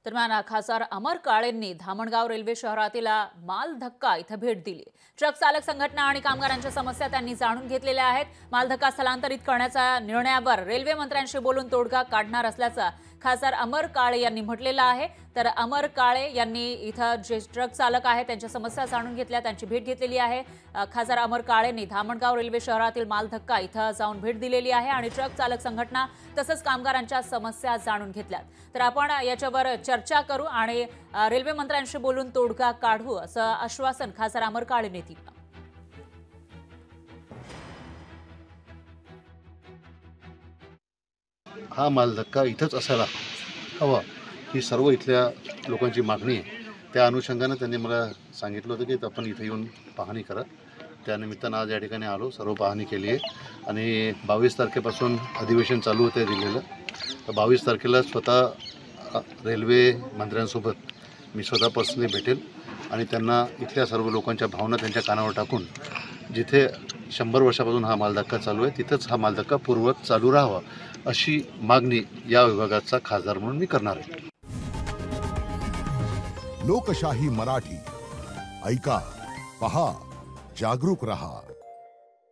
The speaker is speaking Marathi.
दरम्यान खासदार अमर काळेंनी धामणगाव रेल्वे शहरातील माल धक्का इथं भेट दिली। ट्रक चालक संघटना आणि कामगारांच्या समस्या त्यांनी जाणून घेतलेल्या आहेत। माल धक्का स्थलांतरित करण्याच्या निर्णयावर रेल्वे मंत्र्यांशी बोलून तोडगा काढणार असल्याचं खासदार अमर काळे यांनी म्हटलेलं आहे। तर अमर काळे यांनी इथं जे ट्रक चालक आहेत त्यांच्या समस्या जाणून घेतल्या, त्यांची भेट घेतलेली आहे। खासदार अमर काळेंनी धामणगाव रेल्वे शहरातील माल धक्का इथं जाऊन भेट दिलेली आहे आणि ट्रक चालक संघटना तसंच कामगारांच्या समस्या जाणून घेतल्यात। तर आपण याच्यावर चर्चा करू आणि रेल्वे मंत्र्यांशी बोलून तोडगा काढू असं आश्वासन खासदार अमर काळेंनी दिलं। हा माल धक्का इथंच असायला हवा ही सर्व इथल्या लोकांची मागणी आहे। त्या अनुषंगाने त्यांनी मला सांगितलं होतं की आपण इथे येऊन पाहणी करा। त्यानिमित्तानं आज या ठिकाणी आलो, सर्व पाहणी केली आहे आणि 22 तारखेपासून अधिवेशन चालू होते दिलेलं। तर 22 तारखेला स्वतः रेल्वे मंत्र्यांसोबत मी स्वतः पर्सनली भेटेल आणि त्यांना इथल्या सर्व लोकांच्या भावना त्यांच्या कानावर टाकून जिथे 100 वर्षापासून हा मालधक्का चालू आहे तिथंच हा मालधक्का पूर्ववत चालू राहावा अशी मागणी या विभागाचा खासदार म्हणून मी करणार आहे। लोकशाही मराठी ऐका, पहा, जागरूक रहा।